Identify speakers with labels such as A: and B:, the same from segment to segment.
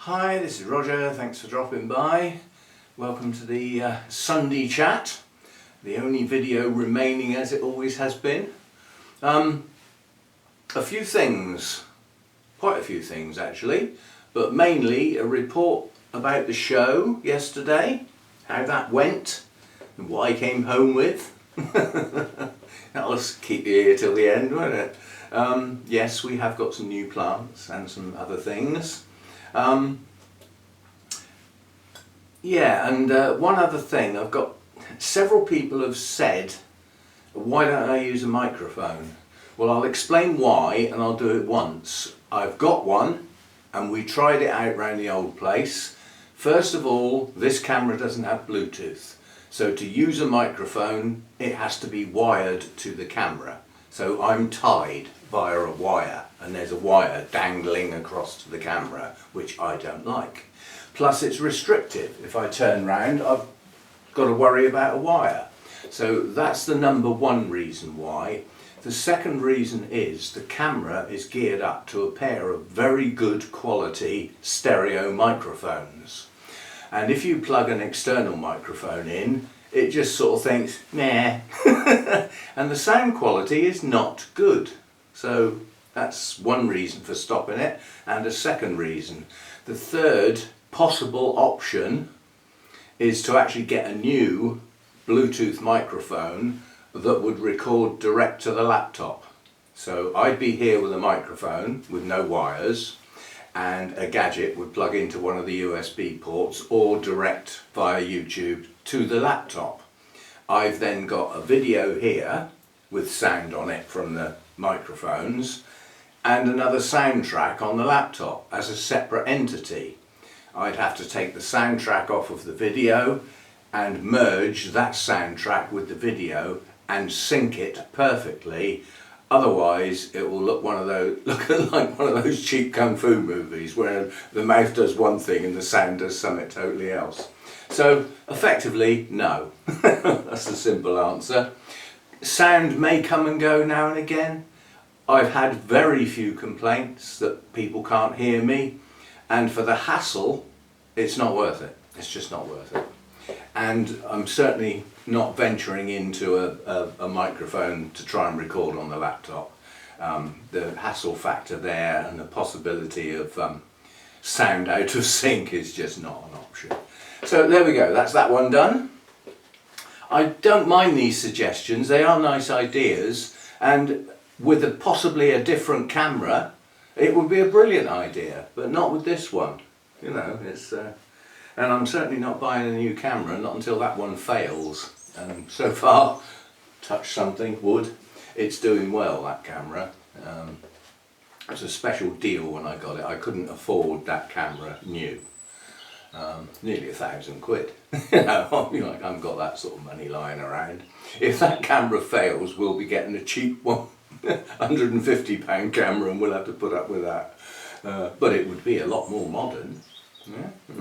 A: Hi, this is Roger, thanks for dropping by. Welcome to the Sunday chat, the only video remaining as it always has been. A few things, quite a few things actually, but mainly a report about the show yesterday, how that went and what I came home with. That'll keep you here till the end, won't it? Yes, we have got some new plants and some other things. One other thing, I've got several people have said, why don't I use a microphone? Well, I'll explain why, and I'll do it once. I've got one and we tried it out around the old place. First of all, this camera doesn't have Bluetooth, so to use a microphone it has to be wired to the camera. So I'm tied via a wire, and there's a wire dangling across to the camera, which I don't like. Plus it's restrictive. If I turn round, I've got to worry about a wire. So that's the number one reason why. The second reason is the camera is geared up to a pair of very good quality stereo microphones. And if you plug an external microphone in, it just sort of thinks, meh. And the sound quality is not good. So that's one reason for stopping it, and a second reason. The third possible option is to actually get a new Bluetooth microphone that would record direct to the laptop. So I'd be here with a microphone with no wires, and a gadget would plug into one of the USB ports or direct via YouTube to the laptop. I've then got a video here with sound on it from the microphones and another soundtrack on the laptop as a separate entity. I'd have to take the soundtrack off of the video and merge that soundtrack with the video and sync it perfectly. Otherwise it will look like one of those cheap kung fu movies where the mouth does one thing and the sound does something totally else. So effectively, no. That's the simple answer. Sound may come and go now and again. I've had very few complaints that people can't hear me, and for the hassle it's not worth it. It's just not worth it. And I'm certainly not venturing into a microphone to try and record on the laptop. The hassle factor there and the possibility of sound out of sync is just not an option. So there we go, that's that one done. I don't mind these suggestions, they are nice ideas, and with possibly a different camera it would be a brilliant idea, but not with this one. You know, it's and I'm certainly not buying a new camera, not until that one fails. And so far, touch something, wood, it's doing well, that camera. It was a special deal when I got it. I couldn't afford that camera new. Nearly £1,000. You know, I haven't got that sort of money lying around. If that camera fails, we'll be getting a cheap one, £150 camera, and we'll have to put up with that. But it would be a lot more modern.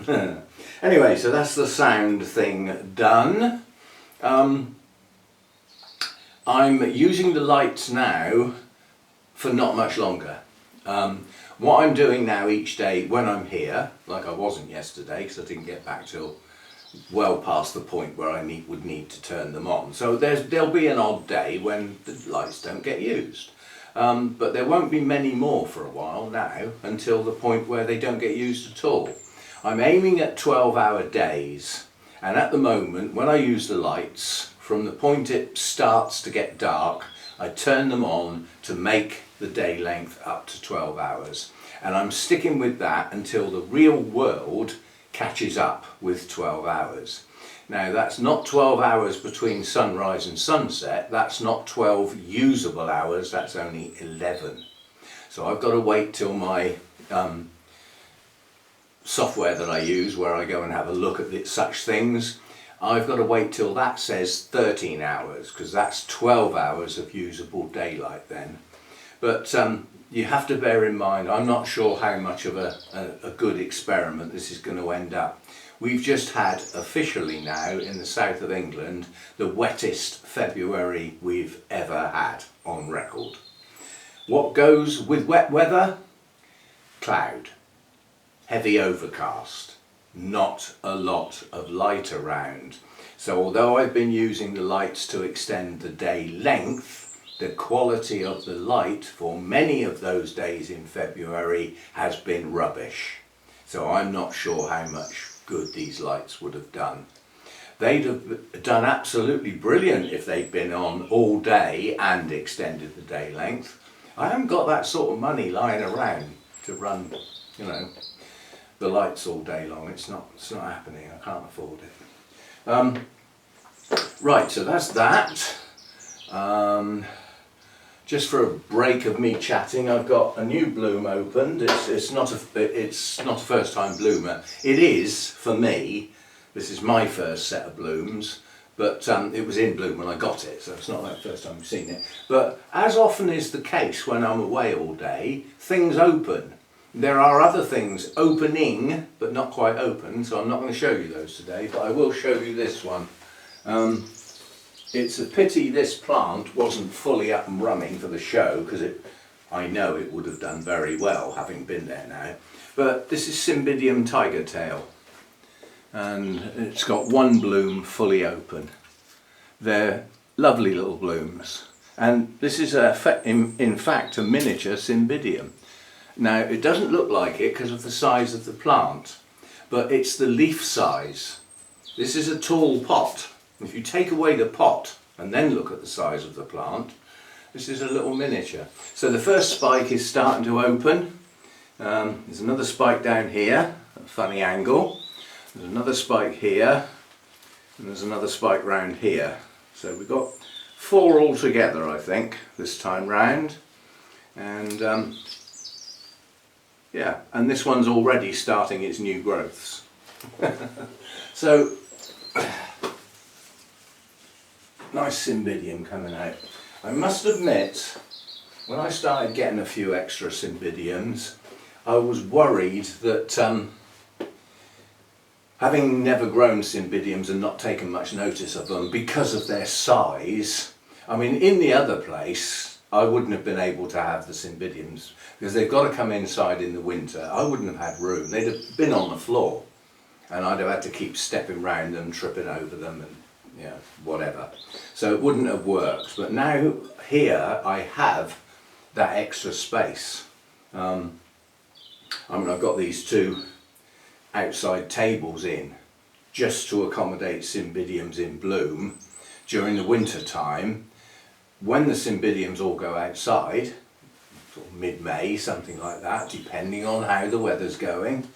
A: Yeah. Anyway, so that's the sound thing done. I'm using the lights now for not much longer. What I'm doing now each day when I'm here, like I wasn't yesterday because I didn't get back till well past the point where I would need to turn them on. So there'll be an odd day when the lights don't get used. But there won't be many more for a while now, until the point where they don't get used at all. I'm aiming at 12-hour days, and at the moment when I use the lights, from the point it starts to get dark, I turn them on to make the day length up to 12 hours. And I'm sticking with that until the real world catches up with 12 hours. Now that's not 12 hours between sunrise and sunset, that's not 12 usable hours, that's only 11. So I've got to wait till my software that I use, where I go and have a look at such things, I've got to wait till that says 13 hours, because that's 12 hours of usable daylight then. But you have to bear in mind, I'm not sure how much of a good experiment this is going to end up. We've just had, officially now, in the south of England, the wettest February we've ever had on record. What goes with wet weather? Cloud. heavy overcast, not a lot of light around. So although I've been using the lights to extend the day length, the quality of the light for many of those days in February has been rubbish. So I'm not sure how much good these lights would have done. They'd have done absolutely brilliant if they'd been on all day and extended the day length. I haven't got that sort of money lying around to run, you know, the lights all day long. It's not happening. I can't afford it. Right, so that's that. Just for a break of me chatting, I've got a new bloom opened. It's not a first time bloomer. It is for me. This is my first set of blooms, but it was in bloom when I got it, so it's not like the first time I've seen it. But as often is the case when I'm away all day, things open. There are other things opening, but not quite open, so I'm not going to show you those today, but I will show you this one. It's a pity this plant wasn't fully up and running for the show, because I know it would have done very well, having been there now. But this is Cymbidium tiger tail, and it's got one bloom fully open. They're lovely little blooms, and this is in fact a miniature Cymbidium. Now it doesn't look like it because of the size of the plant, but it's the leaf size. This is a tall pot. If you take away the pot and then look at the size of the plant, this is a little miniature. So the first spike is starting to open. There's another spike down here, at a funny angle. There's another spike here, and there's another spike round here. So we've got 4 altogether, I think, this time round. And yeah, and this one's already starting its new growths. So, nice Cymbidium coming out. I must admit, when I started getting a few extra Cymbidiums, I was worried that having never grown Cymbidiums and not taken much notice of them because of their size, I mean, in the other place I wouldn't have been able to have the Cymbidiums because they've got to come inside in the winter. I wouldn't have had room. They'd have been on the floor and I'd have had to keep stepping round them, tripping over them and, you know, whatever. So it wouldn't have worked. But now here I have that extra space. I mean, I've got these 2 outside tables in just to accommodate Cymbidiums in bloom during the winter time. When the Cymbidiums all go outside, sort of mid-May, something like that, depending on how the weather's going,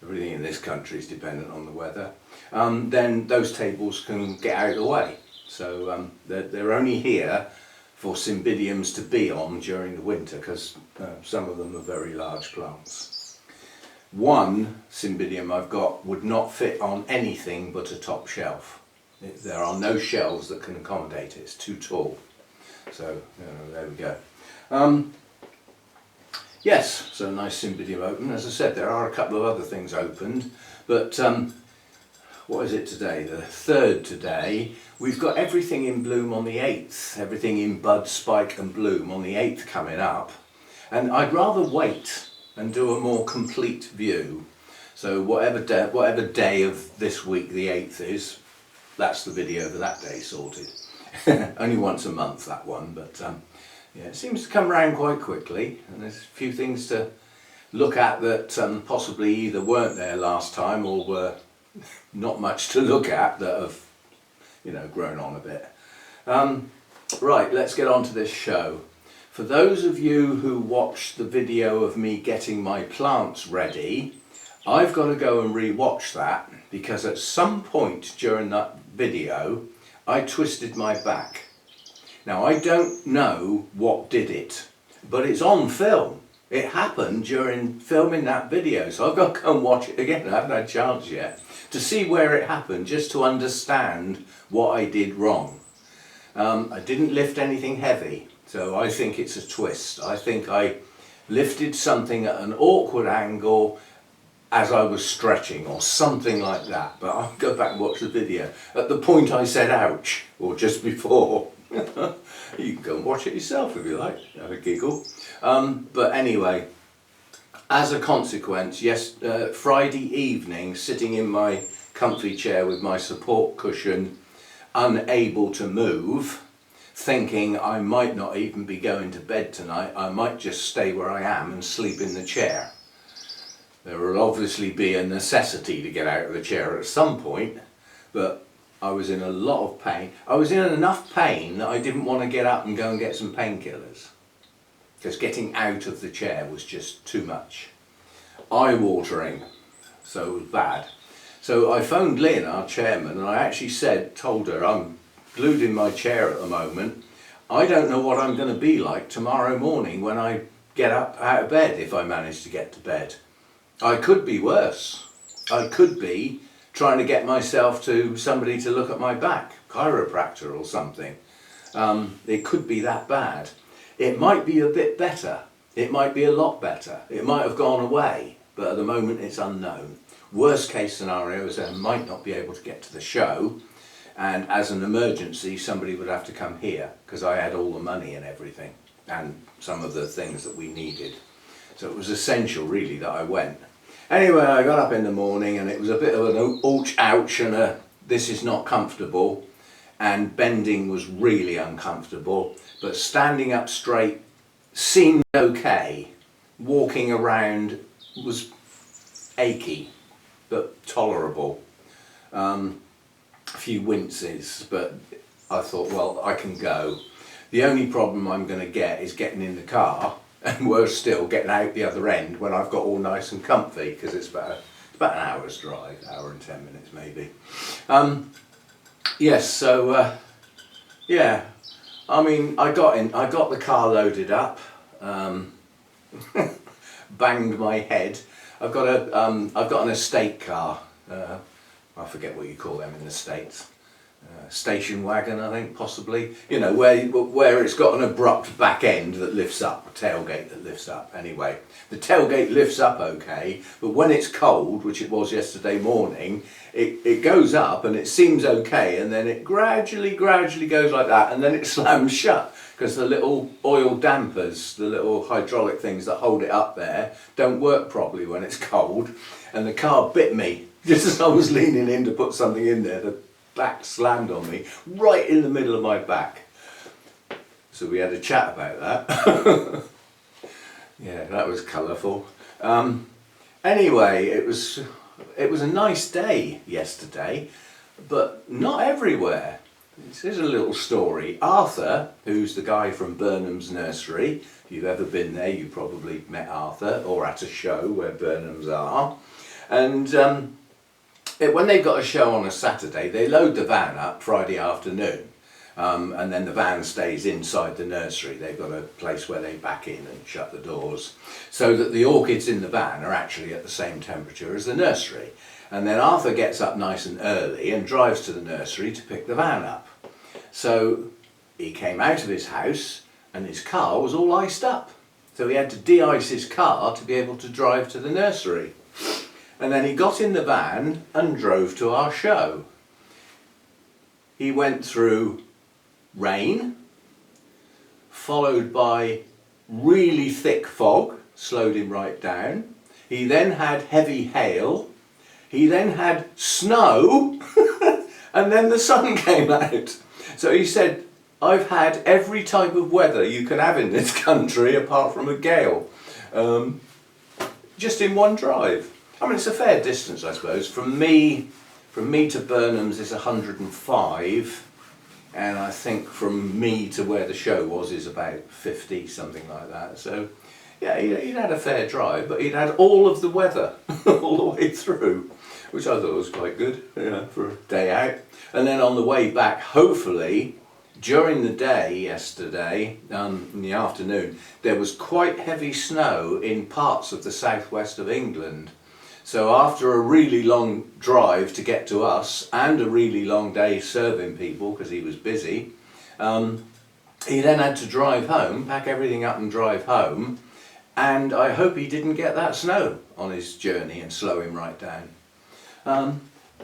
A: everything in this country is dependent on the weather, then those tables can get out of the way. So they're only here for Cymbidiums to be on during the winter because some of them are very large plants. One Cymbidium I've got would not fit on anything but a top shelf. There are no shelves that can accommodate it, it's too tall. So there we go. Yes, so nice Cymbidium open. As I said, there are a couple of other things opened, but what is it today? The 3rd today. We've got everything in bloom on the 8th, everything in bud, spike and bloom on the 8th coming up. And I'd rather wait and do a more complete view. So whatever day of this week the 8th is, that's the video for that day sorted. Only once a month, that one, but yeah, it seems to come around quite quickly, and there's a few things to look at that possibly either weren't there last time or were not much to look at that have, you know, grown on a bit. Right, let's get on to this show. For those of you who watched the video of me getting my plants ready, I've got to go and re-watch that because at some point during that video I twisted my back. Now I don't know what did it, but it's on film. It happened during filming that video, so I've got to go and watch it again. I haven't had a chance yet to see where it happened, just to understand what I did wrong. I didn't lift anything heavy, so I think it's a twist. I think I lifted something at an awkward angle as I was stretching or something like that, but I'll go back and watch the video. At the point I said ouch, or just before. You can go and watch it yourself if you like, have a giggle. But anyway, as a consequence, yes, Friday evening, sitting in my comfy chair with my support cushion, unable to move, thinking I might not even be going to bed tonight, I might just stay where I am and sleep in the chair. There will obviously be a necessity to get out of the chair at some point, but I was in a lot of pain. I was in enough pain that I didn't want to get up and go and get some painkillers, because getting out of the chair was just too much. Eye-watering, so it was bad. So I phoned Lynn, our chairman, and I actually told her, I'm glued in my chair at the moment. I don't know what I'm going to be like tomorrow morning when I get up out of bed, if I manage to get to bed. I could be worse. I could be trying to get myself to somebody to look at my back, chiropractor or something. It could be that bad. It might be a bit better. It might be a lot better. It might have gone away, but at the moment it's unknown. Worst case scenario is I might not be able to get to the show, and as an emergency somebody would have to come here, because I had all the money and everything and some of the things that we needed. So it was essential really that I went. Anyway, I got up in the morning and it was a bit of an ouch and a this is not comfortable, and bending was really uncomfortable, but standing up straight seemed okay. Walking around was achy but tolerable. A few winces, but I thought, well, I can go. The only problem I'm going to get is getting in the car, and worse still, getting out the other end when I've got all nice and comfy, because it's about an hour's drive, hour and 10 minutes maybe. Yes, so yeah, I mean, I got the car loaded up, banged my head. I've got an estate car. I forget what you call them in the States. Station wagon, I think, possibly. You know, where it's got an abrupt back end that lifts up, a tailgate that lifts up. Anyway, the tailgate lifts up okay, but when it's cold, which it was yesterday morning, it goes up and it seems okay, and then it gradually goes like that, and then it slams shut, because the little oil dampers, the little hydraulic things that hold it up there, don't work properly when it's cold, and the car bit me. Just as I was leaning in to put something in there, the back slammed on me, right in the middle of my back. So we had a chat about that. Yeah, that was colourful. Anyway, it was a nice day yesterday, but not everywhere. This is a little story. Arthur, who's the guy from Burnham's nursery, if you've ever been there, you probably met Arthur, or at a show where Burnham's are. And when they've got a show on a Saturday, they load the van up Friday afternoon, and then the van stays inside the nursery. They've got a place where they back in and shut the doors, so that the orchids in the van are actually at the same temperature as the nursery. And then Arthur gets up nice and early and drives to the nursery to pick the van up. So he came out of his house and his car was all iced up. So he had to de-ice his car to be able to drive to the nursery. And then he got in the van and drove to our show. He went through rain, followed by really thick fog, slowed him right down. He then had heavy hail. He then had snow, and then the sun came out. So he said, I've had every type of weather you can have in this country apart from a gale, just in one drive. I mean, it's a fair distance, I suppose. From me to Burnham's is 105, and I think from me to where the show was is about 50, something like that. So, yeah, he'd had a fair drive, but he'd had all of the weather all the way through, which I thought was quite good, you know, for a day out. And then on the way back, hopefully, during the day yesterday, in the afternoon, there was quite heavy snow in parts of the southwest of England. So after a really long drive to get to us, and a really long day serving people because he was busy, he then had to drive home, pack everything up and drive home, and I hope he didn't get that snow on his journey and slow him right down.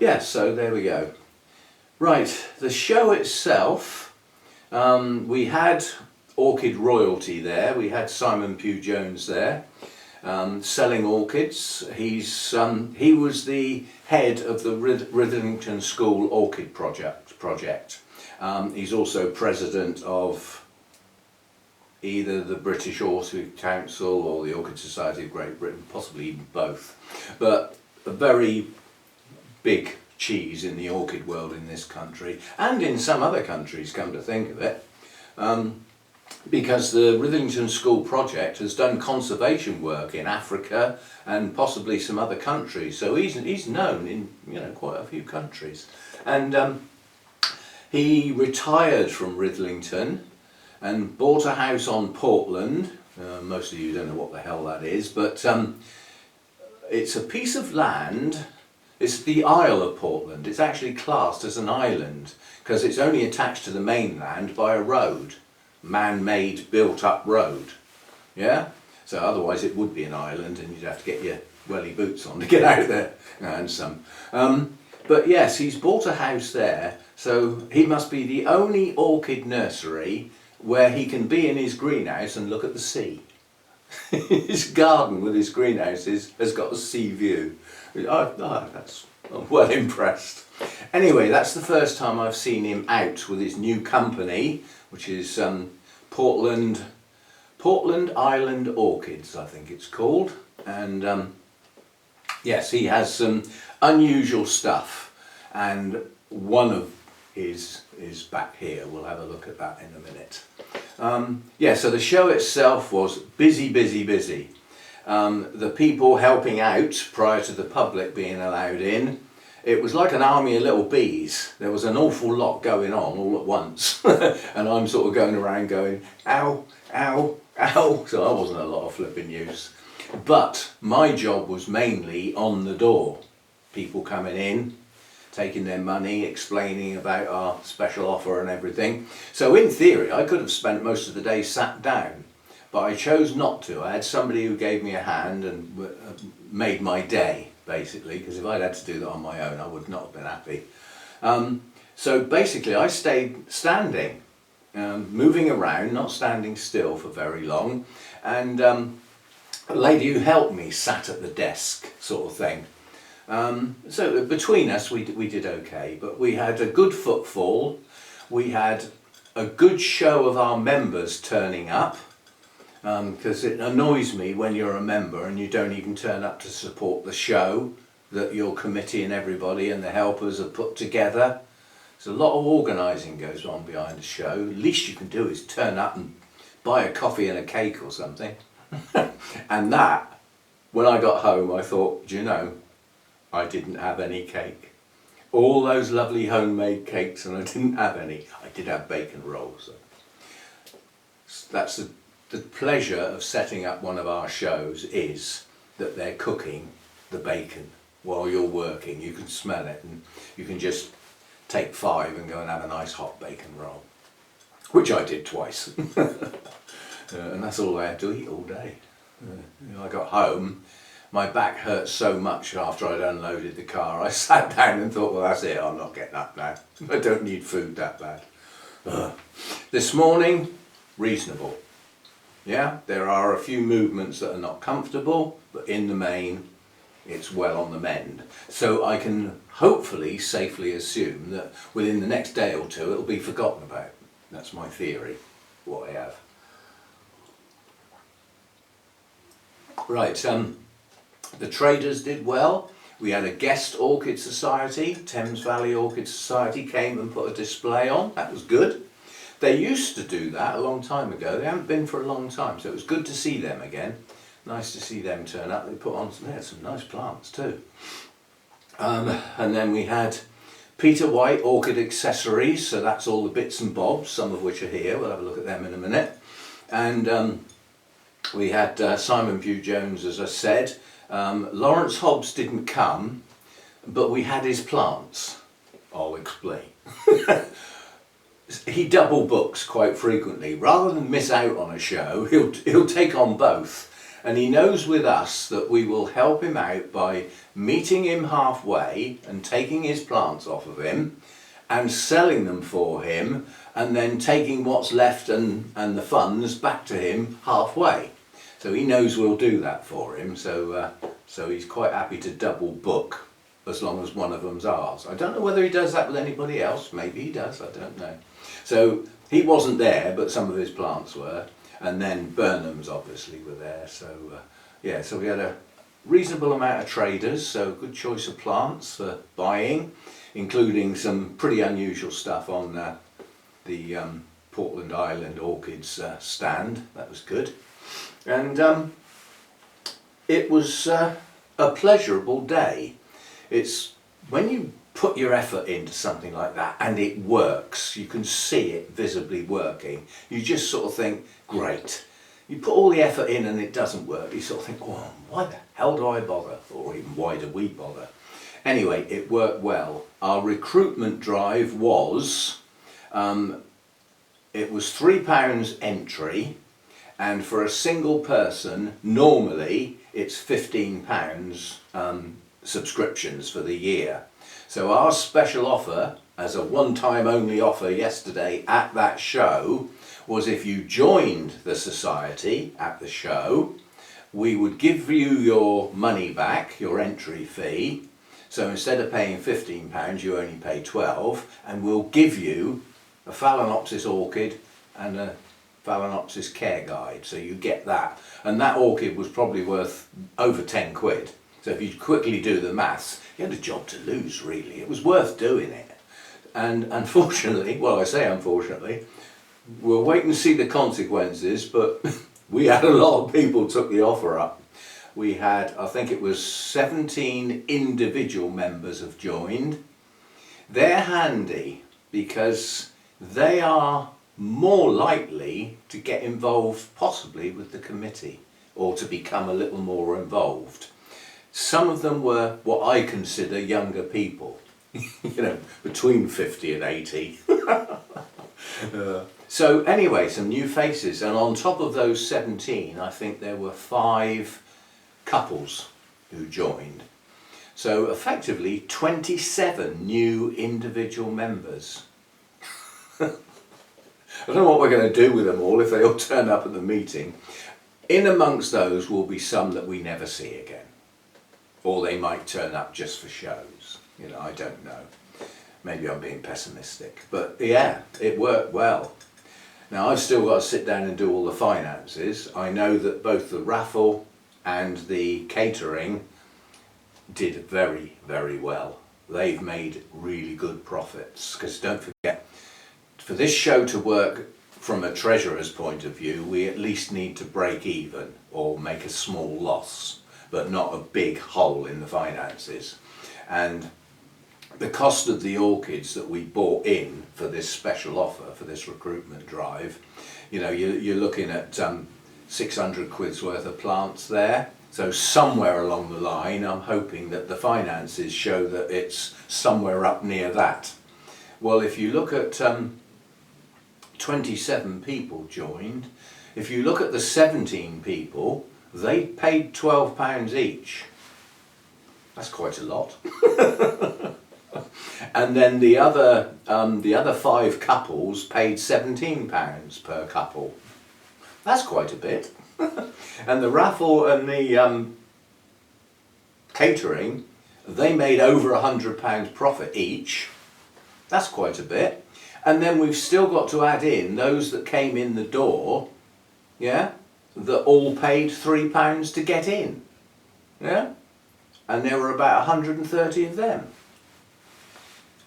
A: Yeah, so there we go. Right, the show itself, we had Orchid royalty there, we had Simon Pugh Jones there. selling orchids. He was the head of the Rithington School Orchid project. He's also president of either the British Orchid Council or the Orchid Society of Great Britain, possibly even both. But a very big cheese in the orchid world in this country, and in some other countries, come to think of it. Because the Rithington School project has done conservation work in Africa and possibly some other countries, so he's known in quite a few countries. And he retired from Rithington and bought a house on Portland. Most of you don't know what the hell that is, but it's a piece of land. It's the Isle of Portland. It's actually classed as an island because it's only attached to the mainland by a road. Man-made, built-up road, yeah? So otherwise it would be an island and you'd have to get your welly boots on to get out there, and some. But yes, he's bought a house there, so he must be the only orchid nursery where he can be in his greenhouse and look at the sea. His garden with his greenhouse has got a sea view. I'm well impressed. Anyway, that's the first time I've seen him out with his new company, which is Portland Island Orchids, I think it's called. And yes, he has some unusual stuff, and one of his is back here. We'll have a look at that in a minute. Yeah, so the show itself was busy. The people helping out prior to the public being allowed in, it was like an army of little bees. There was an awful lot going on all at once. And I'm sort of going around going, ow, ow, ow. So I wasn't a lot of flipping use. But my job was mainly on the door. People coming in, taking their money, explaining about our special offer and everything. So in theory, I could have spent most of the day sat down. But I chose not to. I had somebody who gave me a hand and made my day, basically, because if I'd had to do that on my own, I would not have been happy. So basically, I stayed standing, moving around, not standing still for very long, and a lady who helped me sat at the desk, sort of thing. So between us, we did okay, but we had a good footfall. We had a good show of our members turning up. Because it annoys me when you're a member and you don't even turn up to support the show that your committee and everybody and the helpers have put together. So a lot of organising goes on behind the show. The least you can do is turn up and buy a coffee and a cake or something. And that, when I got home, I thought, do you know, I didn't have any cake. All those lovely homemade cakes, and I didn't have any. I did have bacon rolls. So that's the pleasure of setting up one of our shows is that they're cooking the bacon while you're working. You can smell it and you can just take 5 and go and have a nice hot bacon roll, which I did twice. And that's all I had to eat all day. I got home, my back hurt so much after I'd unloaded the car. I sat down and thought, well, that's it, I'm not getting up now. I don't need food that bad. This morning, reasonable. Yeah, there are a few movements that are not comfortable, but in the main, it's well on the mend. So I can hopefully safely assume that within the next day or two, it'll be forgotten about. That's my theory, what I have. Right, the traders did well. We had a guest orchid society, Thames Valley Orchid Society came and put a display on. That was good. They used to do that a long time ago. They haven't been for a long time, so it was good to see them again. Nice to see them turn up. They had some nice plants too. And then we had Peter White Orchid Accessories, so that's all the bits and bobs, some of which are here. We'll have a look at them in a minute. And we had Simon Pugh Jones, as I said. Lawrence Hobbs didn't come, but we had his plants. I'll explain. He double books quite frequently. Rather than miss out on a show, he'll take on both. And he knows with us that we will help him out by meeting him halfway and taking his plants off of him and selling them for him and then taking what's left and the funds back to him halfway. So he knows we'll do that for him, so he's quite happy to double book as long as one of them's ours. I don't know whether he does that with anybody else, maybe he does, I don't know. So he wasn't there, but some of his plants were, and then Burnham's obviously were there, so yeah, so we had a reasonable amount of traders, so good choice of plants for buying, including some pretty unusual stuff on the Portland Island Orchids stand. That was good. And it was a pleasurable day. It's when you put your effort into something like that and it works, you can see it visibly working, you just sort of think, great. You put all the effort in and it doesn't work, you sort of think, oh, why the hell do I bother? Or even why do we bother? Anyway, it worked well. Our recruitment drive was, it was £3 entry, and for a single person, normally it's £15 subscriptions for the year. So our special offer, as a one-time only offer yesterday at that show, was if you joined the society at the show, we would give you your money back, your entry fee. So instead of paying £15, you only pay 12, and we'll give you a Phalaenopsis orchid and a Phalaenopsis care guide. So you get that. And that orchid was probably worth over 10 quid. So if you quickly do the maths, you had a job to lose, really. It was worth doing it. And unfortunately, well, I say unfortunately, we'll wait and see the consequences, but we had a lot of people took the offer up. We had, I think it was 17 individual members have joined. They're handy because they are more likely to get involved possibly with the committee or to become a little more involved. Some of them were what I consider younger people, you know, between 50 and 80. So anyway, some new faces, and on top of those 17, I think there were 5 couples who joined. So effectively 27 new individual members. I don't know what we're going to do with them all if they all turn up at the meeting. In amongst those will be some that we never see again. Or they might turn up just for shows. You know, I don't know. Maybe I'm being pessimistic. But yeah, it worked well. Now I've still got to sit down and do all the finances. I know that both the raffle and the catering did very, very well. They've made really good profits. Because don't forget, for this show to work from a treasurer's point of view, we at least need to break even or make a small loss, but not a big hole in the finances. And the cost of the orchids that we bought in for this special offer, for this recruitment drive, you know, you're looking at 600 quid's worth of plants there. So somewhere along the line, I'm hoping that the finances show that it's somewhere up near that. Well, if you look at 27 people joined, if you look at the 17 people, they paid £12 each. That's quite a lot. And then the other 5 couples paid £17 per couple. That's quite a bit. And the raffle and the catering, they made over £100 profit each. That's quite a bit. And then we've still got to add in those that came in the door, yeah, that all paid £3 to get in, yeah, and there were about 130 of them.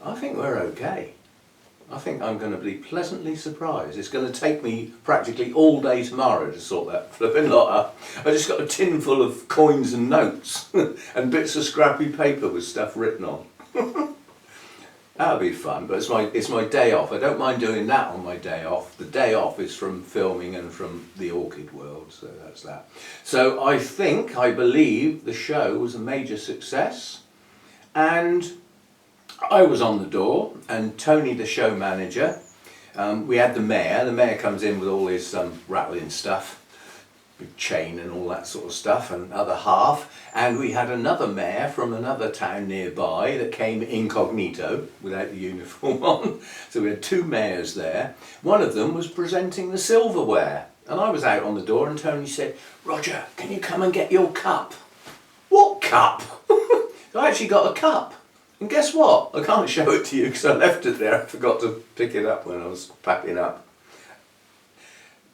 A: I think we're okay. I think I'm going to be pleasantly surprised. It's going to take me practically all day tomorrow to sort that flipping lot up. I just got a tin full of coins and notes and bits of scrappy paper with stuff written on. That'll be fun, but it's my day off. I don't mind doing that on my day off. The day off is from filming and from the orchid world, so that's that. So I believe the show was a major success, and I was on the door, and Tony, the show manager, we had the mayor comes in with all his rattling stuff, big chain and all that sort of stuff, and other half, and we had another mayor from another town nearby that came incognito without the uniform on. So we had 2 mayors there. One of them was presenting the silverware, And I was out on the door and Tony said, "Roger, can you come and get your cup?" What cup? I actually got a cup. And guess what? I can't show it to you because I left it there. I forgot to pick it up when I was packing up.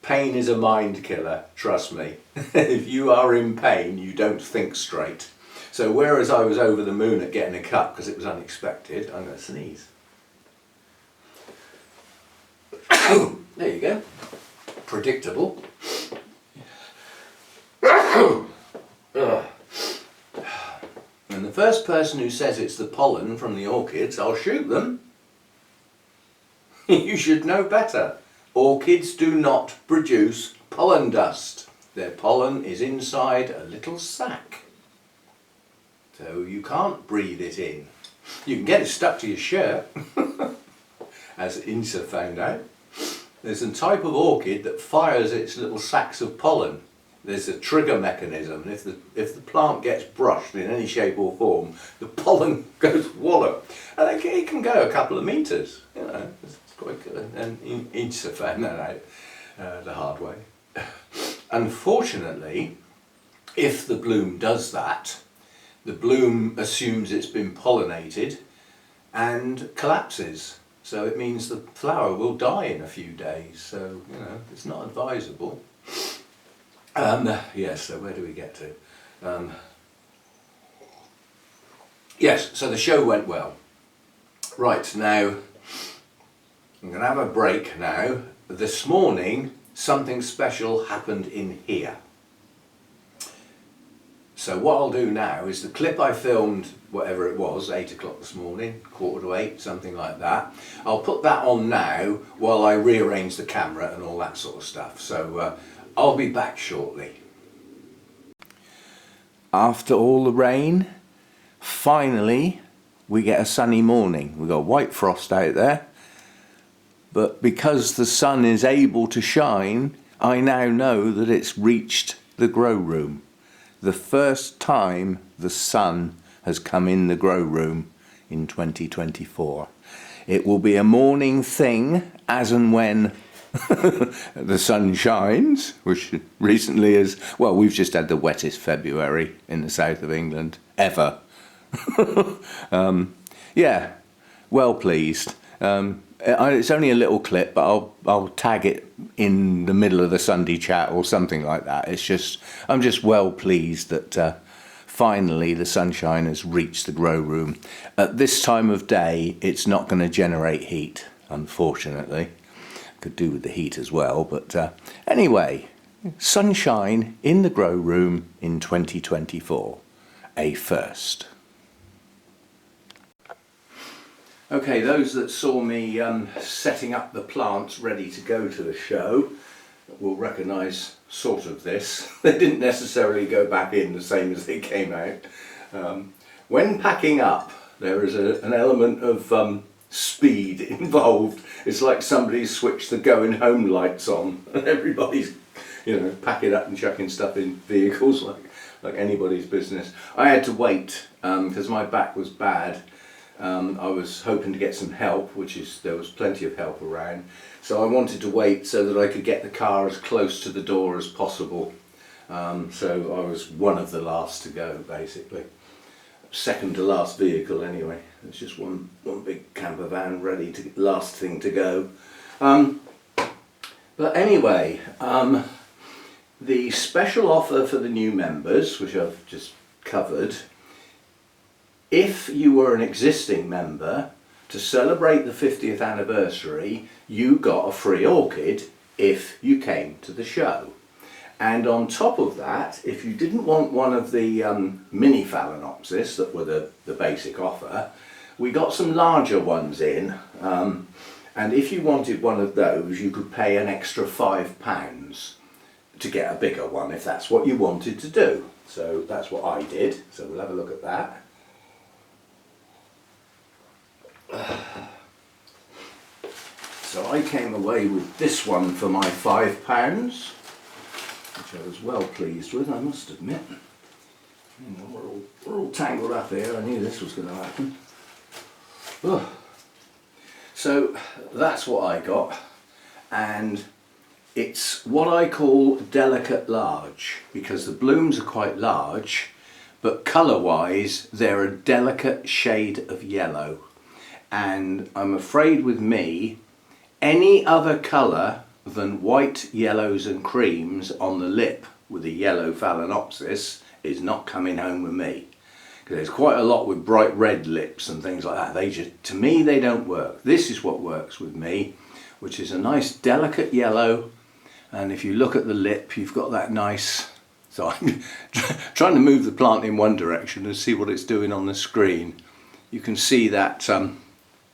A: Pain is a mind killer, trust me. If you are in pain, you don't think straight. So whereas I was over the moon at getting a cup because it was unexpected, I'm going to sneeze. There you go. Predictable. And the first person who says it's the pollen from the orchids, I'll shoot them. You should know better. Orchids do not produce pollen dust. Their pollen is inside a little sac. So you can't breathe it in. You can get it stuck to your shirt, as Insa found out. There's a type of orchid that fires its little sacs of pollen. There's a trigger mechanism, and if the plant gets brushed in any shape or form, the pollen goes wallop. And it can go a couple of metres, you know, it's quite good. And Insa found that out the hard way. Unfortunately, if the bloom does that, the bloom assumes it's been pollinated and collapses. So it means the flower will die in a few days. So, you know, it's not advisable. Yes, so where do we get to? Yes, so the show went well. Right, now, I'm going to have a break now. This morning, something special happened in here. So what I'll do now is the clip I filmed, whatever it was, 8 o'clock this morning, 7:45, something like that. I'll put that on now while I rearrange the camera and all that sort of stuff. So I'll be back shortly. After all the rain, finally we get a sunny morning. We've got white frost out there, but because the sun is able to shine, I now know that it's reached the grow room. The first time the sun has come in the grow room in 2024. It will be a morning thing as and when the sun shines, which recently is, well, we've just had the wettest February in the south of England ever. Yeah, well pleased. It's only a little clip, but I'll tag it in the middle of the Sunday chat or something like that. It's just, I'm just well pleased that finally the sunshine has reached the grow room. At this time of day, it's not going to generate heat, unfortunately. Could do with the heat as well, but anyway, sunshine in the grow room in 2024, a first. Okay, those that saw me setting up the plants ready to go to the show will recognise sort of this. They didn't necessarily go back in the same as they came out. When packing up, there is an element of speed involved. It's like somebody's switched the going home lights on and everybody's, you know, packing up and chucking stuff in vehicles like anybody's business. I had to wait because my back was bad. I was hoping to get some help, there was plenty of help around, so I wanted to wait so that I could get the car as close to the door as possible. So I was one of the last to go, basically. Second to last vehicle anyway. It's just one big camper van ready to last thing to go. But anyway, the special offer for the new members, which I've just covered. If you were an existing member, to celebrate the 50th anniversary, you got a free orchid if you came to the show. And on top of that, if you didn't want one of the mini Phalaenopsis that were the basic offer, we got some larger ones in. And if you wanted one of those, you could pay an extra £5 to get a bigger one if that's what you wanted to do. So that's what I did. So we'll have a look at that. So I came away with this one for my £5, which I was well pleased with, I must admit. You know, we're all tangled up here. I knew this was going to happen. Oh. So that's what I got, and It's what I call delicate large, because the blooms are quite large, but colour wise they're a delicate shade of yellow. And I'm afraid with me, any other colour than white, yellows and creams on the lip with a yellow Phalaenopsis is not coming home with me. Because there's quite a lot with bright red lips and things like that. They just, to me, they don't work. This is what works with me, which is a nice delicate yellow. And if you look at the lip, you've got that nice, so I'm trying to move the plant in one direction and see what it's doing on the screen. You can see that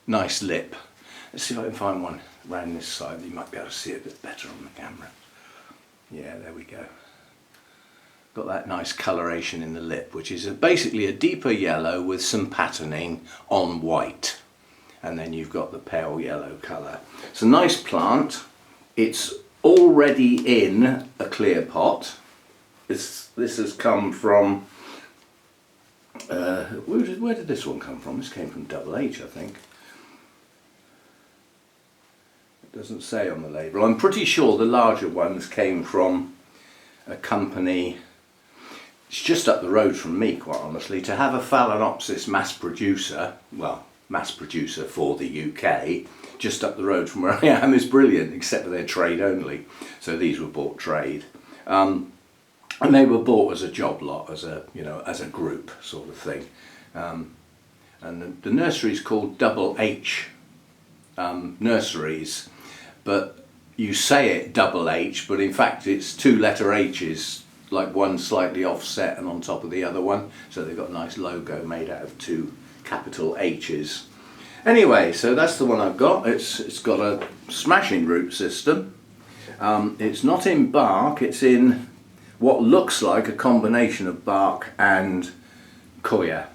A: nice lip. Let's see if I can find one around this side. You might be able to see it a bit better on the camera. Yeah, there we go. Got that nice coloration in the lip, which is basically a deeper yellow with some patterning on white. And then you've got the pale yellow colour. It's a nice plant. It's already in a clear pot. This has come from, where did this one come from? This came from Double H, I think. It doesn't say on the label. I'm pretty sure the larger ones came from a company, it's just up the road from me, quite honestly. To have a Phalaenopsis mass producer, well, mass producer for the UK, just up the road from where I am is brilliant, except for they're trade only. So these were bought trade. And they were bought as a job lot, as a, you know, as a group sort of thing. And the nursery is called Double H Nurseries, but you say it Double H, but in fact it's two letter H's, like one slightly offset and on top of the other one. So they've got a nice logo made out of two capital H's. Anyway, so that's the one I've got. It's got a smashing root system. It's not in bark, it's in what looks like a combination of bark and coir.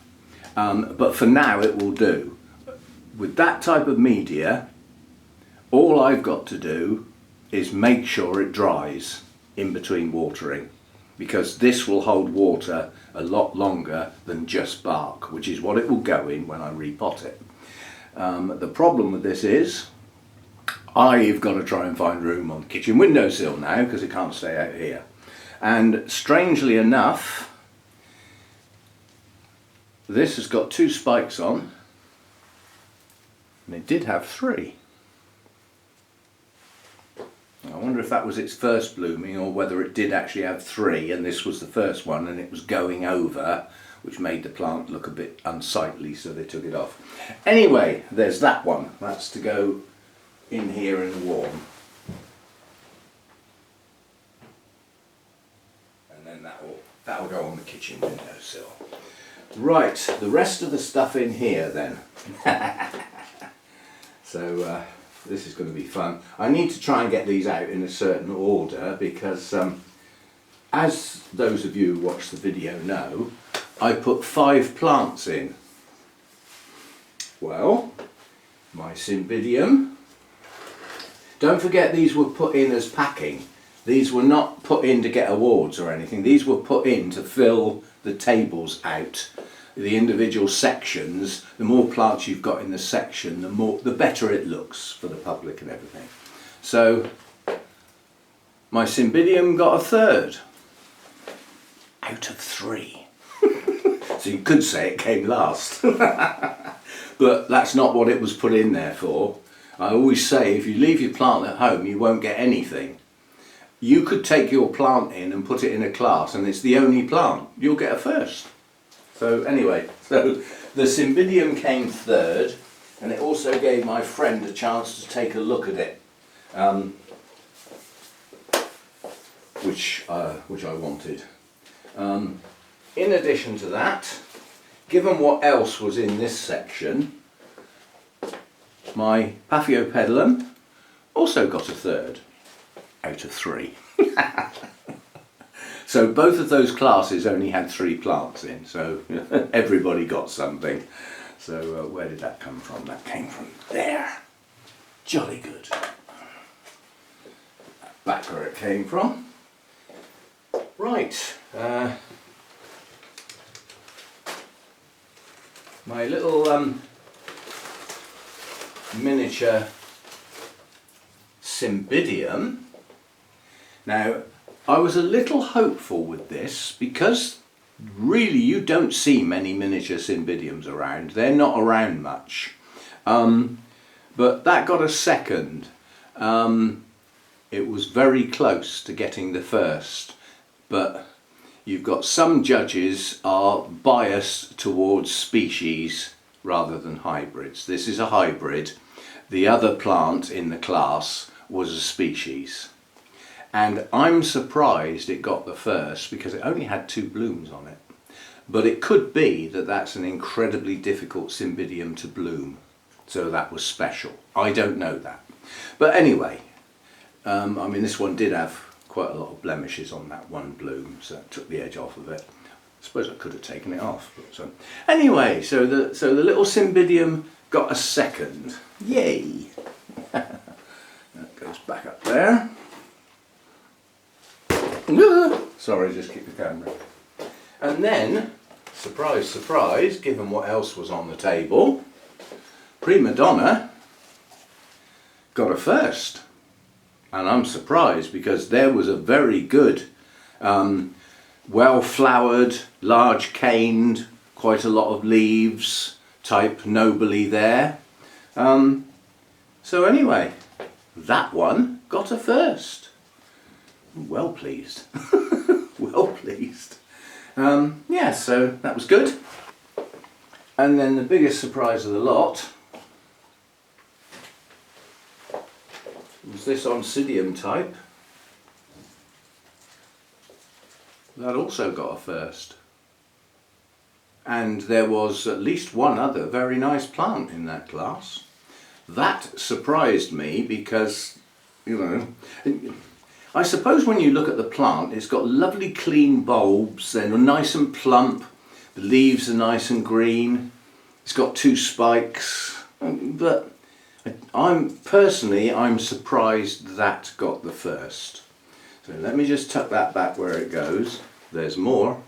A: But for now it will do. With that type of media, all I've got to do is make sure it dries in between watering, because this will hold water a lot longer than just bark, which is what it will go in when I repot it. The problem with this is I've got to try and find room on the kitchen windowsill now, because it can't stay out here. And strangely enough, this has got two spikes on, and it did have three. I wonder if that was its first blooming, or whether it did actually have three and this was the first one and it was going over, which made the plant look a bit unsightly, so they took it off. Anyway, there's that one. That's to go in here in the warm. And then that will go on the kitchen windowsill. Right, the rest of the stuff in here then. So this is going to be fun. I need to try and get these out in a certain order, because as those of you who watch the video know, I put 5 plants in. Well, my Cymbidium. Don't forget, these were put in as packing. These were not put in to get awards or anything. These were put in to fill the tables out. The individual sections, the more plants you've got in the section, the better it looks for the public and everything. So my Cymbidium got a 3rd out of 3. So you could say it came last. But that's not what it was put in there for. I always say, if you leave your plant at home, you won't get anything. You could take your plant in and put it in a class and it's the only plant, you'll get a 1st. So anyway, so the Cymbidium came 3rd, and it also gave my friend a chance to take a look at it, which I wanted. In addition to that, given what else was in this section, my Paphiopedilum also got a 3rd out of 3. So both of those classes only had 3 plants in, so everybody got something. So where did that come from? That came from there. Jolly good. Back where it came from. Right. My little miniature Cymbidium Now, I was a little hopeful with this because really you don't see many miniature Cymbidiums around. They're not around much. But that got a second. It was very close to getting the first, but you've got some judges are biased towards species rather than hybrids. This is a hybrid. The other plant in the class was a species. And I'm surprised it got the first because it only had 2 blooms on it. But it could be that that's an incredibly difficult Cymbidium to bloom. So that was special. I don't know that. But anyway, I mean, this one did have quite a lot of blemishes on that one bloom, so it took the edge off of it. I suppose I could have taken it off. But, anyway, so the little Cymbidium got a second. Yay! That goes back up there. Sorry, just keep the camera. And then, surprise, surprise, given what else was on the table, Prima Donna got a first. And I'm surprised because there was a very good, well-flowered, large caned, quite a lot of leaves type nobly there. So anyway, that one got a first. Well pleased. Well pleased. Yeah, so that was good. And then the biggest surprise of the lot was this Oncidium type. That also got a first. And there was at least one other very nice plant in that class. That surprised me because, you know, I suppose when you look at the plant, it's got lovely clean bulbs, they're nice and plump, the leaves are nice and green, it's got 2 spikes, but I'm surprised that got the first. So let me just tuck that back where it goes. There's more.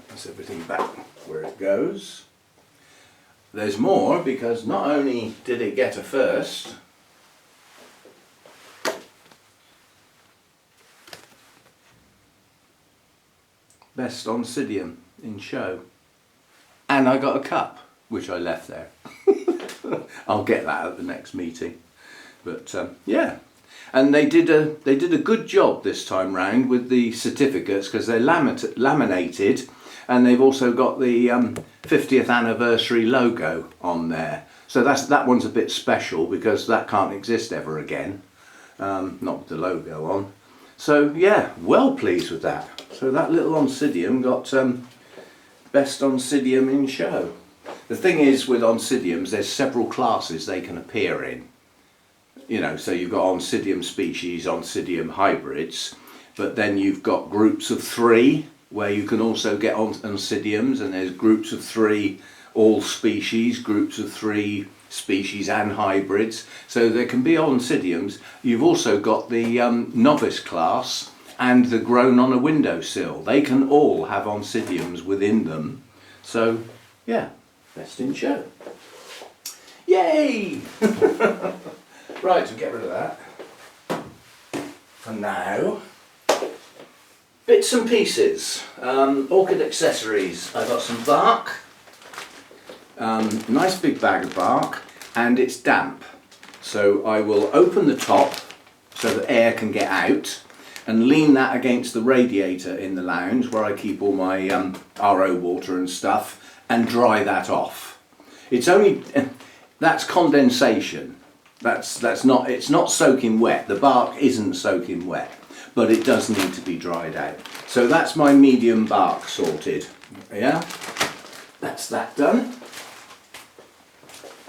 A: That's everything back where it goes. There's more because not only did it get a first, best Oncidium in show, and I got a cup which I left there. I'll get that at the next meeting. But yeah, and they did a good job this time round with the certificates because they're laminated, and they've also got the 50th anniversary logo on there. So that one's a bit special because that can't exist ever again, not with the logo on. So yeah, well pleased with that. So that little Oncidium got best Oncidium in show. The thing is with Oncidiums, there's several classes they can appear in. You know, so you've got Oncidium species, Oncidium hybrids, but then you've got groups of 3 where you can also get Oncidiums, and there's groups of 3 all species, groups of 3 species and hybrids. So there can be Oncidiums. You've also got the novice class and the grown on a windowsill. They can all have Oncidiums within them. So yeah, best in show. Yay! Right, so get rid of that. And now, bits and pieces. Orchid accessories. I got some bark. Nice big bag of bark, and it's damp. So I will open the top so that air can get out and lean that against the radiator in the lounge where I keep all my RO water and stuff, and dry that off. It's only, that's condensation. It's not soaking wet. The bark isn't soaking wet, but it does need to be dried out. So that's my medium bark sorted. Yeah, that's that done.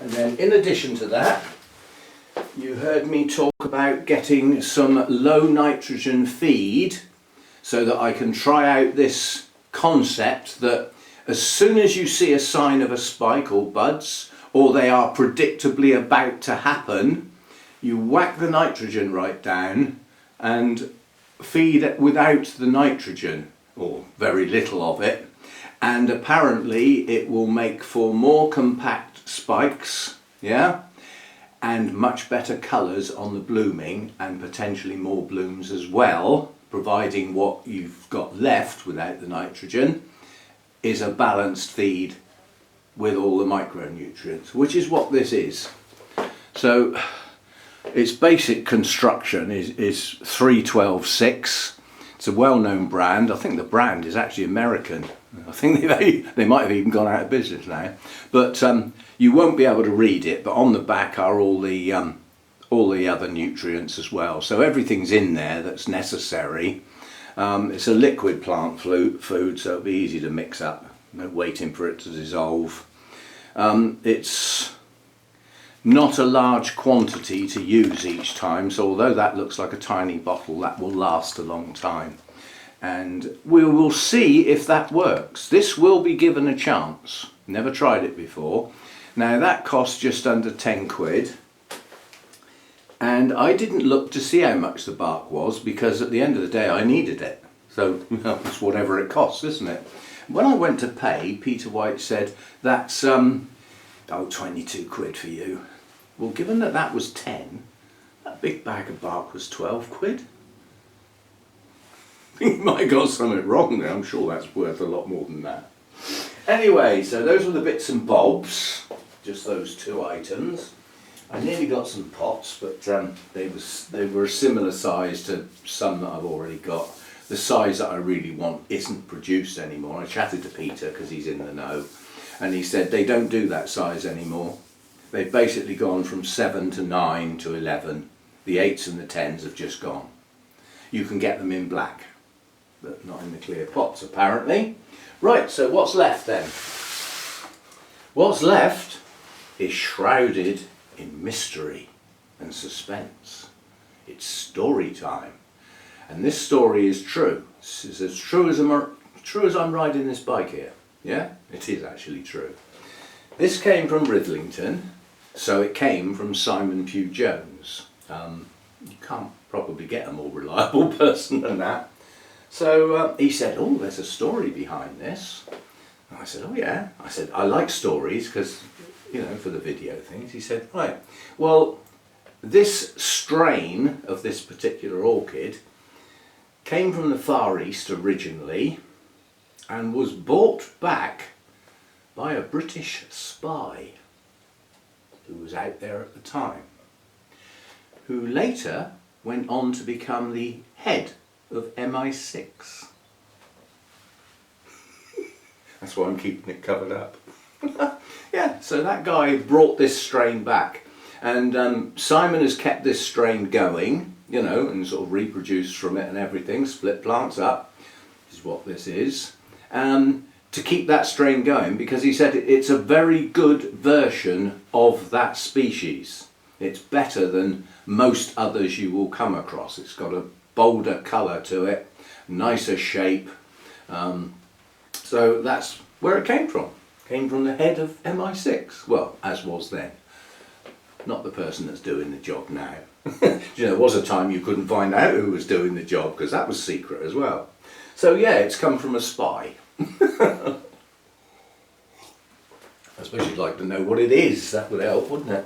A: And then in addition to that, you heard me talk about getting some low nitrogen feed so that I can try out this concept that as soon as you see a sign of a spike or buds, or they are predictably about to happen, you whack the nitrogen right down and feed without the nitrogen, or very little of it, and apparently it will make for more compact spikes, yeah, and much better colours on the blooming and potentially more blooms as well, providing what you've got left without the nitrogen is a balanced feed with all the micronutrients, which is what this is. So its basic construction is 312-6. It's a well-known brand. I think the brand is actually American. I think they might have even gone out of business now. But you won't be able to read it, but on the back are all the other nutrients as well. So everything's in there that's necessary. It's a liquid plant food, so it'll be easy to mix up. No waiting for it to dissolve. It's not a large quantity to use each time, so although that looks like a tiny bottle, that will last a long time. And we will see if that works. This will be given a chance. Never tried it before. Now that cost just under 10 quid. And I didn't look to see how much the bark was, because at the end of the day I needed it. So it's whatever it costs, isn't it? When I went to pay, Peter White said, that's 22 quid for you. Well, given that that was 10, that big bag of bark was 12 quid. I think you might have got something wrong there. I'm sure that's worth a lot more than that. Anyway, so those were the bits and bobs, just those two items. I nearly got some pots, but they were a similar size to some that I've already got. The size that I really want isn't produced anymore. I chatted to Peter because he's in the know, and he said they don't do that size anymore. They've basically gone from 7 to 9 to 11. The 8s and the 10s have just gone. You can get them in black, but not in the clear pots apparently. Right, so what's left then? What's left is shrouded in mystery and suspense. It's story time. And this story is true. It's as true as I'm riding this bike here. Yeah, it is actually true. This came from Ridlington, so it came from Simon Pugh Jones. You can't probably get a more reliable person than that. So he said, oh, there's a story behind this. And I said, oh yeah. I said, I like stories because, you know, for the video things. He said, right, well, this strain of this particular orchid came from the Far East originally and was bought back by a British spy who was out there at the time, who later went on to become the head of MI6. That's why I'm keeping it covered up. Yeah, so that guy brought this strain back, and Simon has kept this strain going, you know, and sort of reproduced from it and everything, split plants up, is what this is, to keep that strain going, because he said it's a very good version of that species. It's better than most others you will come across. It's got a bolder colour to it, nicer shape, so that's where it came from. Came from the head of MI6, well, as was then. Not the person that's doing the job now. You know, there was a time you couldn't find out who was doing the job because that was secret as well. So yeah, it's come from a spy. I suppose you'd like to know what it is. That would help, wouldn't it?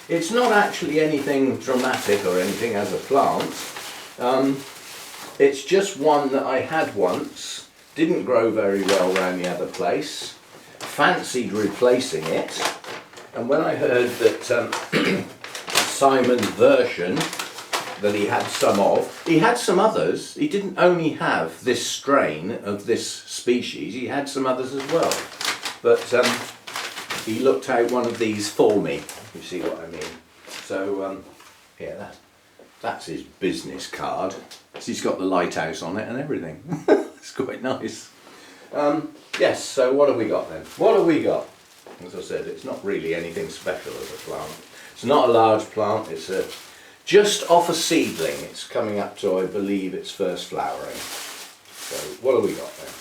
A: It's not actually anything dramatic or anything as a plant. It's just one that I had once, didn't grow very well around the other place, fancied replacing it, and when I heard that Simon's version that he had some of, he had some others. He didn't only have this strain of this species, he had some others as well. But he looked out one of these for me, you see what I mean. So yeah, that's his business card. He's got the lighthouse on it and everything. It's quite nice. Yes, so what have we got then? What have we got? As I said, it's not really anything special as a plant. It's not a large plant, it's just off a seedling. It's coming up to, I believe, its first flowering. So what have we got then?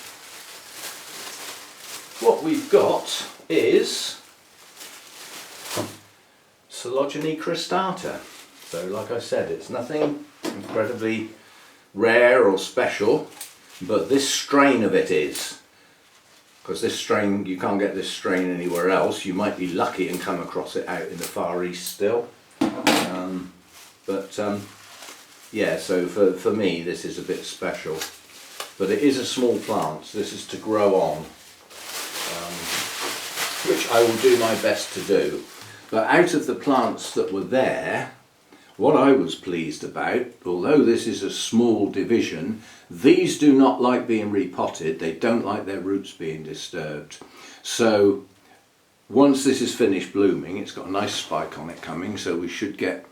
A: What we've got is Coleogene cristata. So like I said, it's nothing incredibly rare or special, but this strain of it is. because this strain, you can't get this strain anywhere else. You might be lucky and come across it out in the Far East still. Yeah, so for me this is a bit special, but it is a small plant. This is to grow on, which I will do my best to do. But out of the plants that were there, what I was pleased about, although this is a small division, these do not like being repotted. They don't like their roots being disturbed. So once this is finished blooming, it's got a nice spike on it coming, so we should get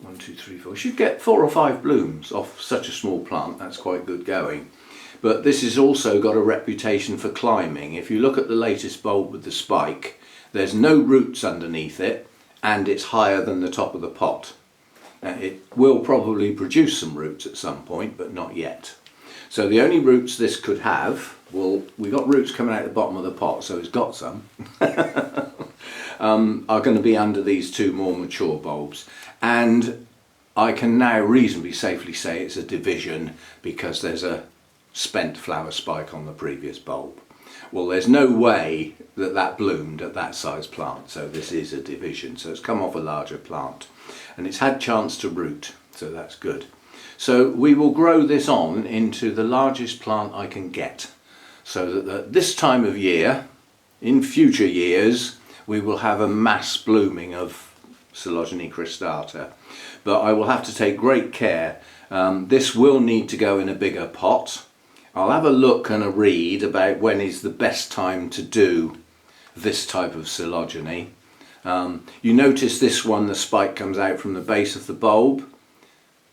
A: 1, 2, 3, 4. We should get 4 or 5 blooms off such a small plant. That's quite good going. But this has also got a reputation for climbing. If you look at the latest bulb with the spike, there's no roots underneath it, and it's higher than the top of the pot. It will probably produce some roots at some point, but not yet. So the only roots this could have, well, we got roots coming out the bottom of the pot, so it's got some, are going to be under these 2 more mature bulbs. And I can now reasonably safely say it's a division because there's a spent flower spike on the previous bulb. Well, there's no way that that bloomed at that size plant, so this is a division. So it's come off a larger plant and it's had chance to root, so that's good. So we will grow this on into the largest plant I can get, so that at this time of year, in future years, we will have a mass blooming of Coelogene cristata. But I will have to take great care. This will need to go in a bigger pot. I'll have a look and a read about when is the best time to do this type of Coelogene. You notice this one, the spike comes out from the base of the bulb.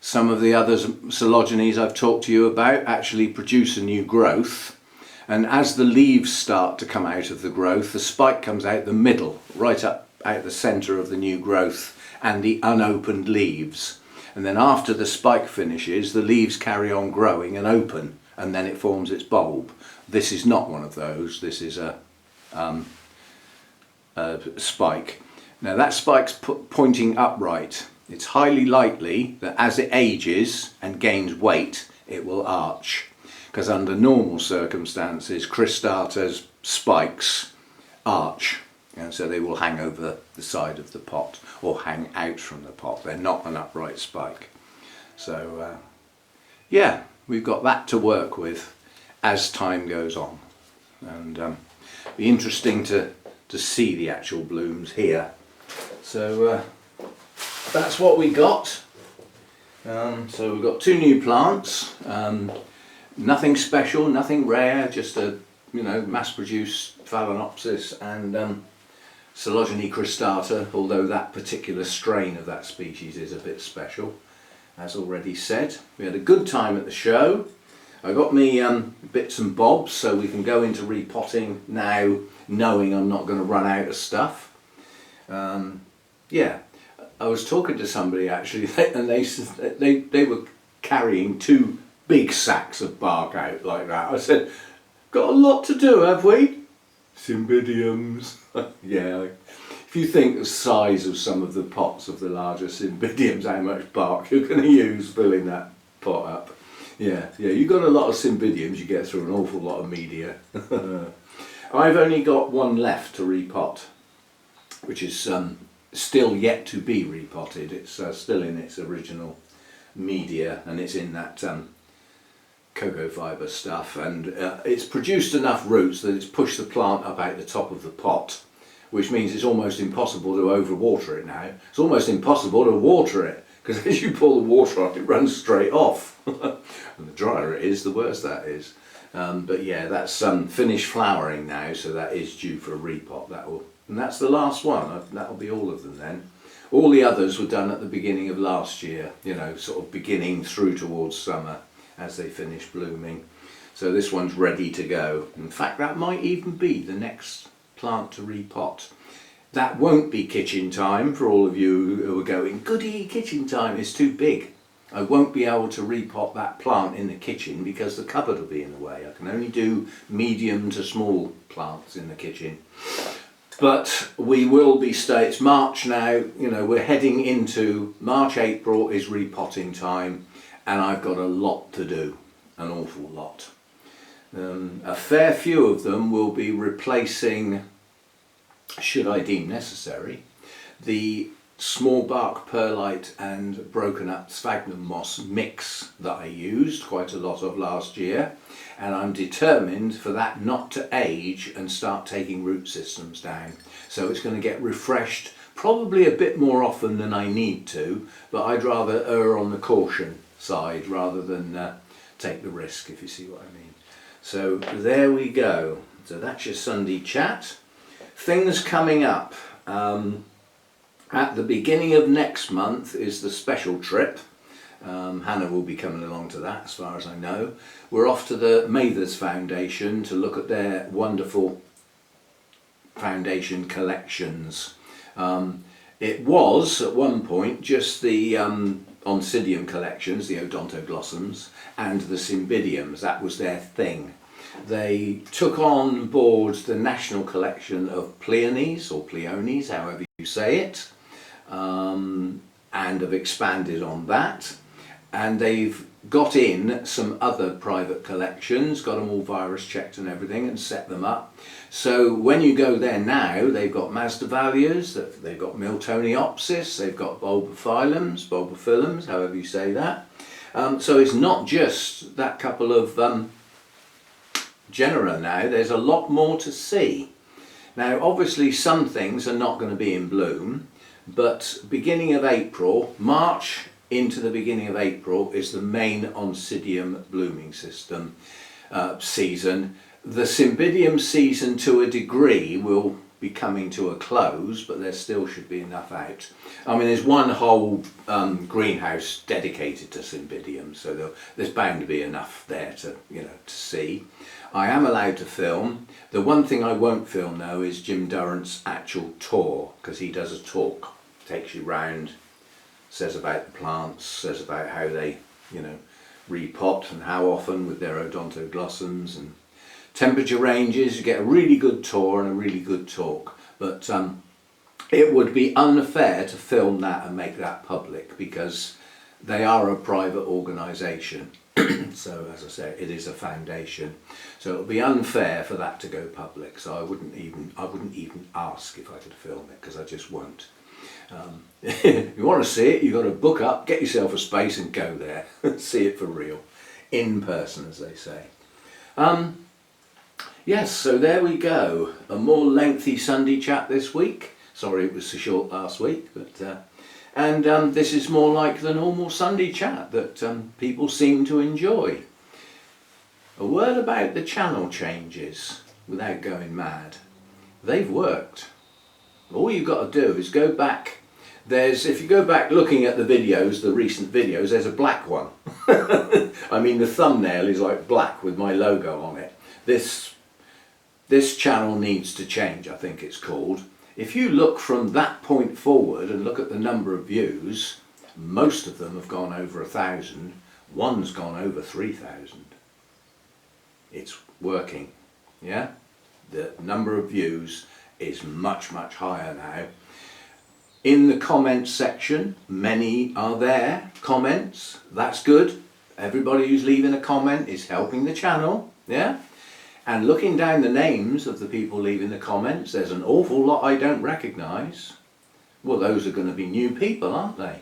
A: Some of the other Coelogenes I've talked to you about actually produce a new growth, and as the leaves start to come out of the growth, the spike comes out the middle, right up out the centre of the new growth and the unopened leaves. And then after the spike finishes, the leaves carry on growing and open, and then it forms its bulb. This is not one of those. This is a spike. Now that spike's pointing upright. It's highly likely that as it ages and gains weight, it will arch, because under normal circumstances cristata's spikes arch, and so they will hang over the side of the pot or hang out from the pot. They're not an upright spike. So yeah, we've got that to work with as time goes on, and be interesting to see the actual blooms here. So that's what we got. So we've got 2 new plants, nothing special, nothing rare, just a mass-produced Phalaenopsis and Coelogene cristata, although that particular strain of that species is a bit special, as already said. We had a good time at the show. I got me bits and bobs, so we can go into repotting now, knowing I'm not going to run out of stuff. Yeah, I was talking to somebody actually, and they were carrying 2 big sacks of bark out like that. I said, got a lot to do, have we? Cymbidiums. Yeah, if you think the size of some of the pots of the larger Cymbidiums, how much bark you're going to use filling that pot up. Yeah, you got a lot of Cymbidiums, you get through an awful lot of media. I've only got 1 left to repot, which is still yet to be repotted. It's still in its original media, and it's in that cocoa fibre stuff, and it's produced enough roots that it's pushed the plant up out the top of the pot, which means it's almost impossible to overwater it now. It's almost impossible to water it, because as you pour the water on it runs straight off. And the drier it is, the worse that is. But yeah, that's finished flowering now, so that is due for a repot. And that's the last one. That'll be all of them then. All the others were done at the beginning of last year, sort of beginning through towards summer as they finish blooming. So this one's ready to go. In fact, that might even be the next plant to repot. That won't be kitchen time for all of you who are going, goody, kitchen time, it's too big. I won't be able to repot that plant in the kitchen because the cupboard will be in the way. I can only do medium to small plants in the kitchen. But we will be it's March now, we're heading into March, April is repotting time, and I've got a lot to do, an awful lot. A fair few of them will be replacing, should I deem necessary, the small bark perlite and broken up sphagnum moss mix that I used quite a lot of last year, and I'm determined for that not to age and start taking root systems down. So it's going to get refreshed probably a bit more often than I need to, but I'd rather err on the caution side rather than take the risk, if you see what I mean. So there we go. So that's your Sunday chat. Things coming up. At the beginning of next month is the special trip. Hannah will be coming along to that, as far as I know. We're off to the Mathers Foundation to look at their wonderful foundation collections. It was at one point just the Oncidium collections, the odontoglossums, and the Cymbidiums. That was their thing. They took on board the national collection of Pleonies, or Pleonies, however you say it, and have expanded on that. And they've got in some other private collections, got them all virus checked and everything, and set them up. So when you go there now, they've got Masdevallias, they've got Miltoniopsis, they've got bulbophyllums, however you say that. So it's not just that couple of genera now, there's a lot more to see. Now obviously some things are not going to be in bloom, but beginning of April, March into the beginning of April is the main Oncidium blooming season. The Cymbidium season to a degree will be coming to a close, but there still should be enough out. I mean, there's one whole greenhouse dedicated to Cymbidium, so there's bound to be enough there to, to see. I am allowed to film. The one thing I won't film though is Jim Durrant's actual tour, because he does a talk, takes you round, says about the plants, says about how they, repot and how often with their odontoglossums and temperature ranges. You get a really good tour and a really good talk, but it would be unfair to film that and make that public because they are a private organisation. So as I say, it is a foundation, so it would be unfair for that to go public. So I wouldn't even ask if I could film it, because I just won't. If you want to see it, you've got to book up, get yourself a space and go there. See it for real, in person, as they say. Yes, so there we go. A more lengthy Sunday chat this week. Sorry it was so short last week, but this is more like the normal Sunday chat that people seem to enjoy. A word about the channel changes, without going mad. They've worked. All you've got to do is go back. If you go back looking at the videos, the recent videos, there's a black one. I mean, the thumbnail is like black with my logo on it. This channel needs to change, I think it's called. If you look from that point forward and look at the number of views, most of them have gone over 1,000. One's gone over 3,000. It's working, yeah? The number of views is much, much higher now. In the comments section, many are there, comments, that's good. Everybody who's leaving a comment is helping the channel, yeah? And looking down the names of the people leaving the comments, there's an awful lot I don't recognise. Well, those are going to be new people, aren't they?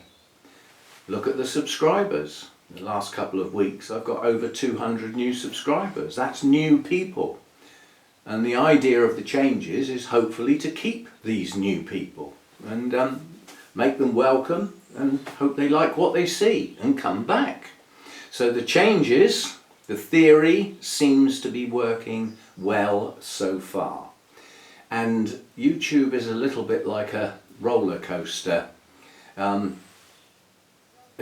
A: Look at the subscribers. In the last couple of weeks, I've got over 200 new subscribers. That's new people. And the idea of the changes is hopefully to keep these new people and make them welcome and hope they like what they see and come back. So the changes, the theory seems to be working well so far. And YouTube is a little bit like a roller coaster. A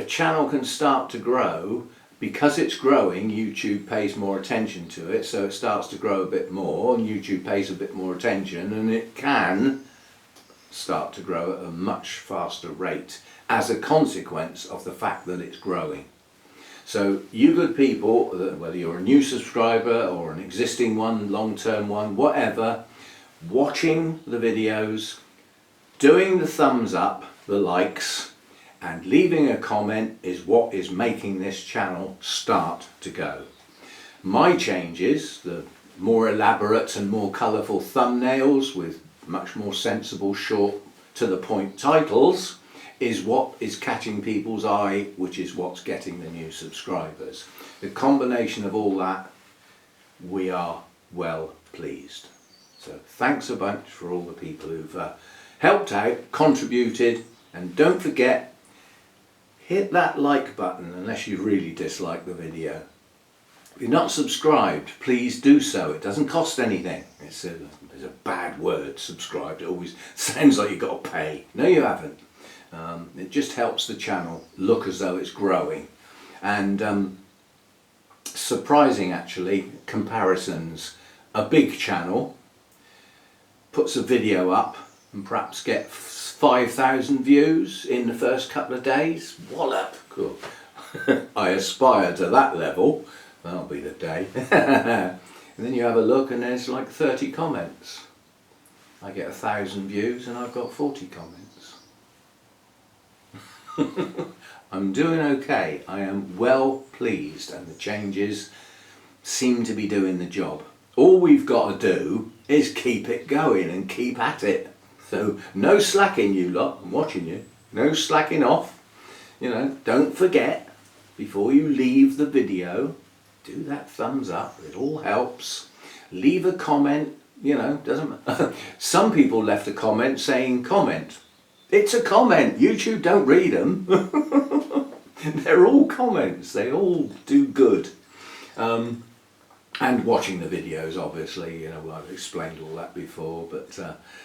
A: channel can start to grow. Because it's growing, YouTube pays more attention to it, so it starts to grow a bit more, and YouTube pays a bit more attention, and it can start to grow at a much faster rate as a consequence of the fact that it's growing. So you good people, whether you're a new subscriber or an existing one, long-term one, whatever, watching the videos, doing the thumbs up, the likes, and leaving a comment is what is making this channel start to go. my changes, the more elaborate and more colourful thumbnails with much more sensible, short, to the point titles, is what is catching people's eye, which is what's getting the new subscribers. The combination of all that, we are well pleased. So thanks a bunch for all the people who've helped out, contributed, and don't forget, hit that like button unless you really dislike the video. If you're not subscribed, please do so. It doesn't cost anything. It's a bad word, subscribed. It always sounds like you've got to pay. No, you haven't. It just helps the channel look as though it's growing. And surprising actually, comparisons. A big channel puts a video up and perhaps gets 5,000 views in the first couple of days. Wallop! Cool. I aspire to that level. That'll be the day. And then you have a look and there's like 30 comments. I get 1,000 views and I've got 40 comments. I'm doing okay. I am well pleased and the changes seem to be doing the job. All we've got to do is keep it going and keep at it. So no slacking, you lot. I'm watching you. No slacking off. You know, don't forget, before you leave the video, do that thumbs up. It all helps. Leave a comment. You know, doesn't matter. Some people left a comment saying comment. It's a comment. YouTube don't read them. They're all comments. They all do good. And watching the videos, obviously, you know, I've explained all that before. But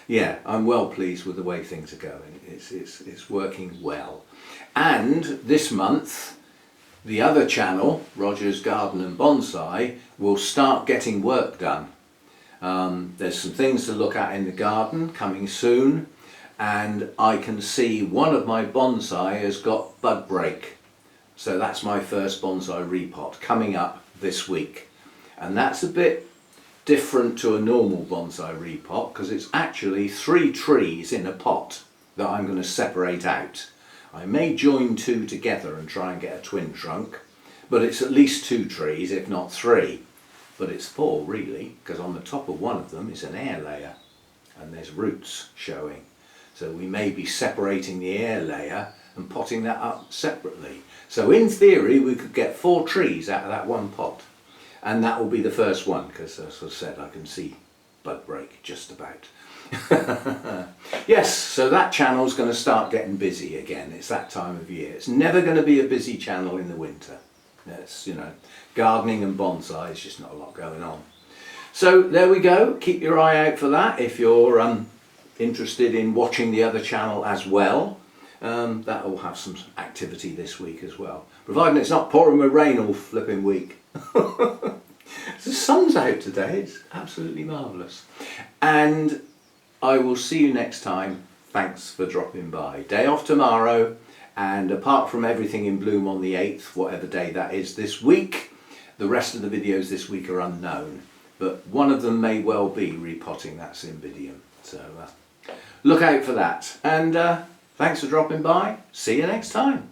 A: yeah, I'm well pleased with the way things are going. It's working well. And this month, the other channel, Roger's Garden and Bonsai, will start getting work done. There's some things to look at in the garden coming soon. And I can see one of my bonsai has got bug break. So that's my first bonsai repot coming up this week. And that's a bit different to a normal bonsai repot because it's actually 3 trees in a pot that I'm going to separate out. I may join 2 together and try and get a twin trunk, but it's at least 2 trees, if not 3. But it's 4 really, because on the top of one of them is an air layer and there's roots showing. So we may be separating the air layer and potting that up separately. So in theory we could get 4 trees out of that one pot. And that will be the first one, because as I said, I can see bug break just about. Yes, so that channel's going to start getting busy again. It's that time of year. It's never going to be a busy channel in the winter. It's, you know, gardening and bonsai is just not a lot going on. So there we go. Keep your eye out for that if you're interested in watching the other channel as well. That will have some activity this week as well, providing it's not pouring with rain all flipping week. The sun's out today. It's absolutely marvellous. And I will see you next time. Thanks for dropping by. Day off tomorrow, and apart from everything in bloom on the 8th, whatever day that is this week, the rest of the videos this week are unknown, but one of them may well be repotting that Cymbidium. So look out for that. And thanks for dropping by. See you next time.